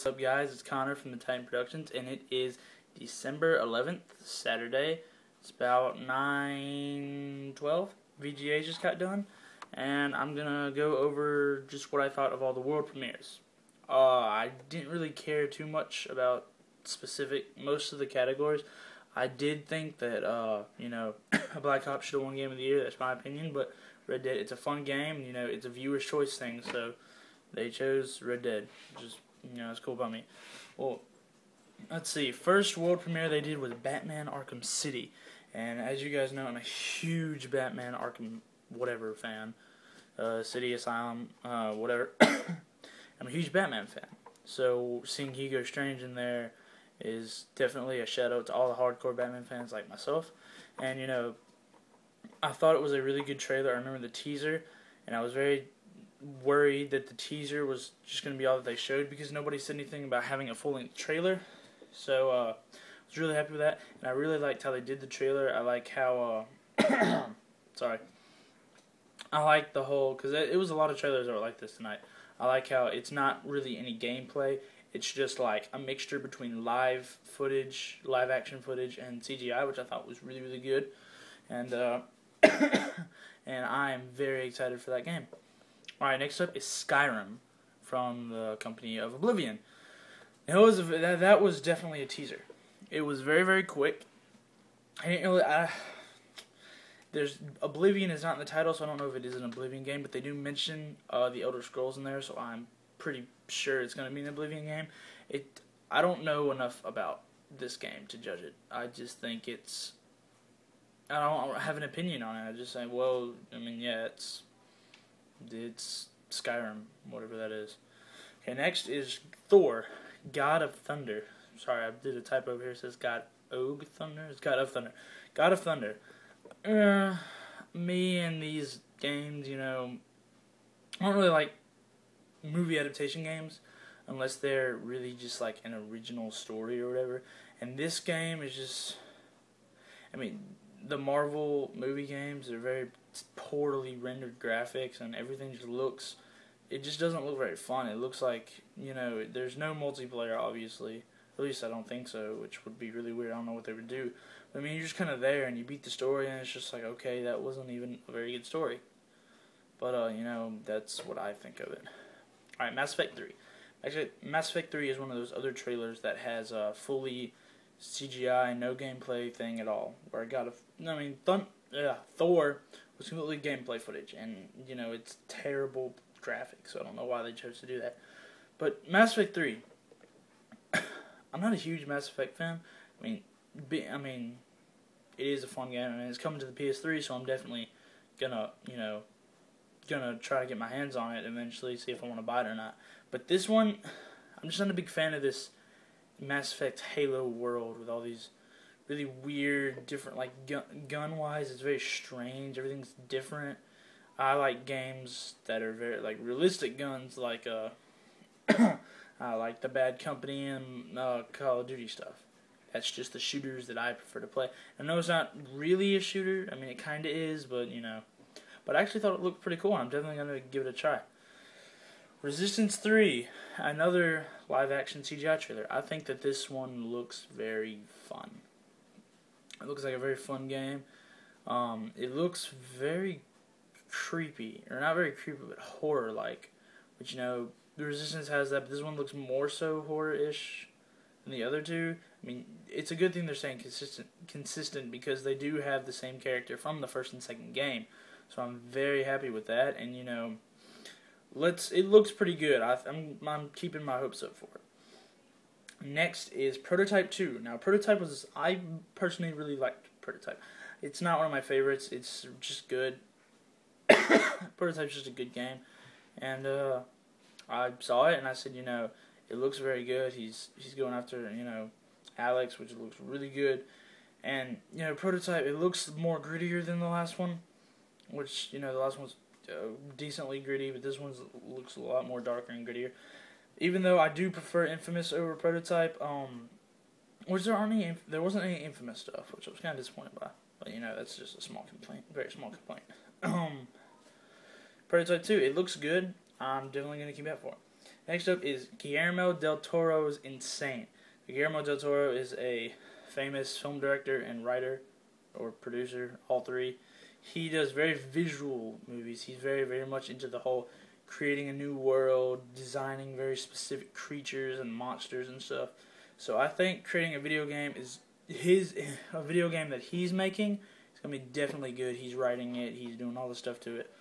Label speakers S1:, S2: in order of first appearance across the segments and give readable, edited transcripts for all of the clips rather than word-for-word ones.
S1: What's up, guys? It's Connor from the Titan Productions, and it is December 11th, Saturday. It's about 9:12. VGA just got done, and I'm gonna go over just what I thought of all the world premieres. I didn't really care too much about most of the categories. I did think that Black Ops should have won Game of the Year. That's my opinion, but Red Dead, it's a fun game. It's a viewer's choice thing, so they chose Red Dead, which is, it's cool by me. Well, let's see. First world premiere they did was Batman Arkham City. And as you guys know, I'm a huge Batman Arkham whatever fan. City, Asylum, whatever. I'm a huge Batman fan. So seeing Hugo Strange in there is definitely a shout out to all the hardcore Batman fans like myself. And, I thought it was a really good trailer. I remember the teaser, and I was very worried that the teaser was just going to be all that they showed because nobody said anything about having a full-length trailer. So I was really happy with that, and I really liked how they did the trailer. I like how sorry, I like the whole, because it was a lot of trailers that were like this tonight. I like how it's not really any gameplay. It's just like a mixture between live action footage, and CGI, which I thought was really, really good. And and I am very excited for that game. Alright, next up is Skyrim from the company of Oblivion. That was definitely a teaser. It was very, very quick. I didn't really... Oblivion is not in the title, so I don't know if it is an Oblivion game, but they do mention the Elder Scrolls in there, so I'm pretty sure it's going to be an Oblivion game. I don't know enough about this game to judge it. I just think I don't have an opinion on it. I just say, well, yeah, it's Skyrim, whatever that is. Okay, next is Thor, God of Thunder. Sorry, I did a typo here. It says God of Thunder. It's God of Thunder. God of Thunder. Me and these games, I don't really like movie adaptation games unless they're really just like an original story or whatever. And this game is just, the Marvel movie games are very poorly rendered graphics, and everything it just doesn't look very fun. It looks like, there's no multiplayer, obviously. At least I don't think so, which would be really weird. I don't know what they would do. But, you're just kind of there, and you beat the story, and it's just like, okay, that wasn't even a very good story. But, that's what I think of it. Alright, Mass Effect 3. Actually, Mass Effect 3 is one of those other trailers that has a fully CGI, no gameplay thing at all. Where Thor was completely gameplay footage, and it's terrible graphics, so I don't know why they chose to do that. But Mass Effect 3, I'm not a huge Mass Effect fan. It is a fun game. It's coming to the PS3, so I'm definitely gonna try to get my hands on it eventually, see if I want to buy it or not. But this one, I'm just not a big fan of this Mass Effect Halo world with all these really weird, different, like, gun-wise, it's very strange. Everything's different. I like games that are very, like, realistic guns, like, I like the Bad Company and Call of Duty stuff. That's just the shooters that I prefer to play. I know it's not really a shooter. It kind of is, but, But I actually thought it looked pretty cool, and I'm definitely going to give it a try. Resistance 3, another live-action CGI trailer. I think that this one looks very fun. It looks like a very fun game. It looks very creepy, or not very creepy, but horror-like. Which, the Resistance has that, but this one looks more so horror-ish than the other two. It's a good thing they're staying consistent because they do have the same character from the first and second game. So I'm very happy with that, and it looks pretty good. I'm keeping my hopes up for it. Next is Prototype 2. Now, I personally really liked Prototype. It's not one of my favorites. It's just good. Prototype's just a good game, and I saw it and I said, it looks very good. He's going after Alex, which looks really good, and Prototype, it looks more grittier than the last one. Which, the last one's decently gritty, but this one looks a lot more darker and grittier. Even though I do prefer Infamous over Prototype, there wasn't any Infamous stuff, which I was kind of disappointed by. But, that's just a small complaint, very small complaint. Prototype 2, it looks good. I'm definitely going to keep that for it. Next up is Guillermo del Toro's Insane. Guillermo del Toro is a famous film director and writer, or producer, all three. He does very visual movies. He's very, very much into the whole creating a new world, designing very specific creatures and monsters and stuff. So I think creating a video game that he's making. It's gonna be definitely good. He's writing it. He's doing all the stuff to it.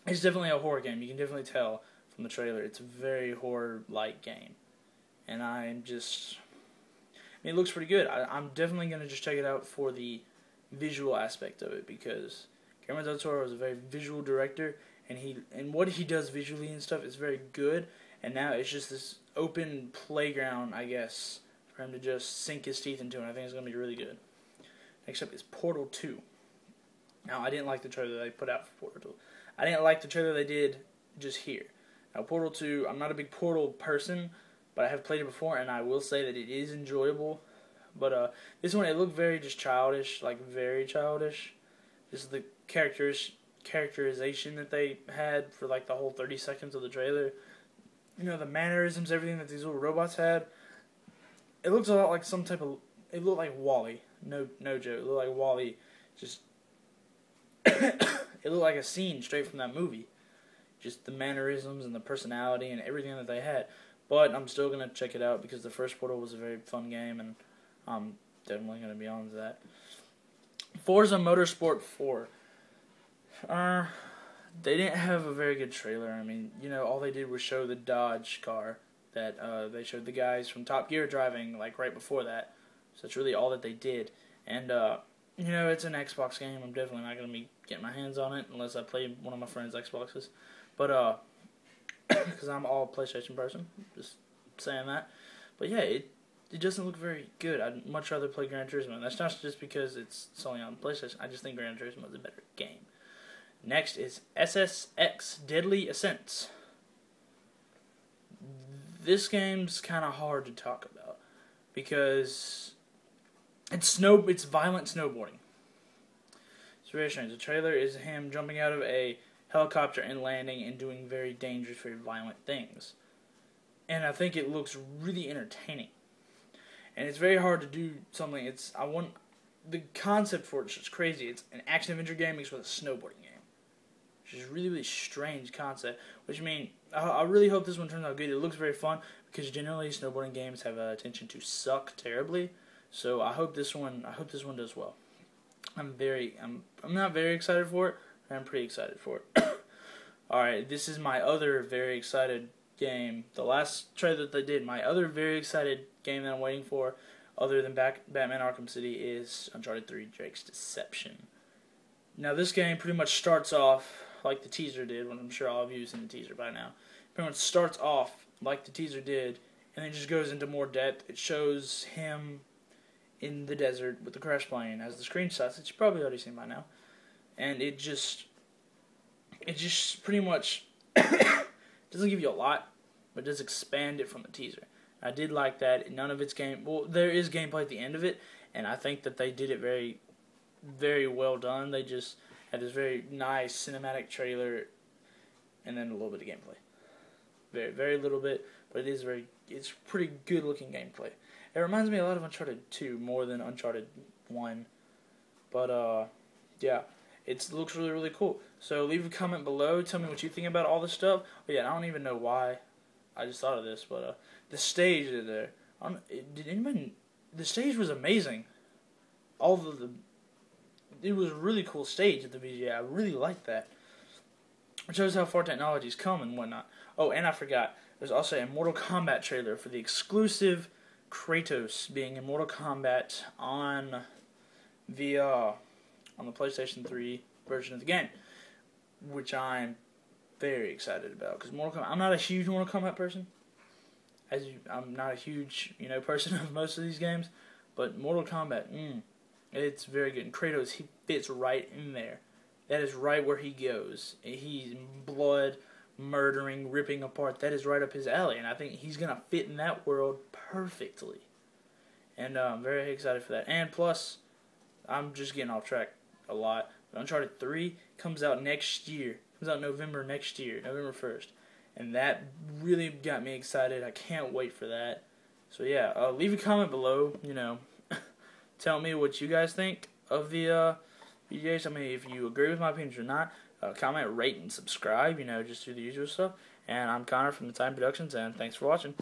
S1: It's definitely a horror game. You can definitely tell from the trailer. It's a very horror-like game, and it looks pretty good. I'm definitely gonna just check it out for the visual aspect of it, because Guillermo del Toro is a very visual director, and what he does visually and stuff is very good. And now it's just this open playground, I guess, for him to just sink his teeth into, and I think it's gonna be really good. Next up is Portal 2. Now, I didn't like the trailer they put out for Portal 2. I didn't like the trailer they did just here. Now, Portal 2, I'm not a big Portal person, but I have played it before, and I will say that it is enjoyable. But this one, it looked very just childish, like very childish. Just the characterization that they had for like the whole 30 seconds of the trailer. You know, the mannerisms, everything that these little robots had. It looks a lot like it looked like WALL-E. No joke. It looked like WALL-E. Just, it looked like a scene straight from that movie. Just the mannerisms and the personality and everything that they had. But I'm still going to check it out because the first Portal was a very fun game, and I'm definitely going to be on to that. Forza Motorsport 4. They didn't have a very good trailer. I mean, you know, all they did was show the Dodge car that they showed the guys from Top Gear driving, like, right before that. So that's really all that they did. And, you know, it's an Xbox game. I'm definitely not going to be getting my hands on it unless I play one of my friends' Xboxes. But, because I'm all PlayStation person, just saying that. But yeah, it doesn't look very good. I'd much rather play Gran Turismo. And that's not just because it's only on PlayStation. I just think Gran Turismo is a better game. Next is SSX Deadly Ascents. This game's kind of hard to talk about because it's violent snowboarding. It's very strange. The trailer is him jumping out of a helicopter and landing and doing very dangerous, very violent things. And I think it looks really entertaining. And it's very hard to do something. The concept for it's just crazy. It's an action adventure game mixed with a snowboarding game, which is a really, really strange concept. Which means I really hope this one turns out good. It looks very fun because generally snowboarding games have a tendency to suck terribly. So I hope this one does well. I'm not very excited for it, but I'm pretty excited for it. Alright, this is my other very excited game. The last trailer that they did, my other very excited game that I'm waiting for, other than Batman Arkham City, is Uncharted 3 Drake's Deception. Now, this game pretty much starts off like the teaser did, when I'm sure all of you have seen the teaser by now. Pretty much starts off like the teaser did, and then just goes into more depth. It shows him in the desert with the crash plane as the screenshots that you've probably already seen by now. And it just pretty much doesn't give you a lot, but does expand it from the teaser. I did like that. None of its there is gameplay at the end of it, and I think that they did it very, very well done. They just had this very nice cinematic trailer, and then a little bit of gameplay. Very, very little bit, but it's pretty good looking gameplay. It reminds me a lot of Uncharted 2 more than Uncharted 1, but yeah. It looks really, really cool. So leave a comment below. Tell me what you think about all this stuff. But yeah, I don't even know why I just thought of this. But the stage there. The stage was amazing. It was a really cool stage at the VGA. I really liked that. It shows how far technology's come and whatnot. Oh, and I forgot. There's also a Mortal Kombat trailer for the exclusive Kratos being in Mortal Kombat on VR. On the PlayStation 3 version of the game, which I'm very excited about, because I'm not a huge Mortal Kombat person. I'm not a huge person of most of these games, but Mortal Kombat, it's very good. And Kratos, he fits right in there. That is right where he goes. He's blood, murdering, ripping apart. That is right up his alley, and I think he's gonna fit in that world perfectly. And I'm very excited for that. And plus, I'm just getting off track a lot. Uncharted 3 comes out next year. Comes out November next year, November 1st. and that really got me excited. I can't wait for that. So yeah, leave a comment below. Tell me what you guys think of the VGAs. I mean, if you agree with my opinions or not. Comment, rate, and subscribe. Just do the usual stuff. And I'm Connor from the Time Productions, and thanks for watching.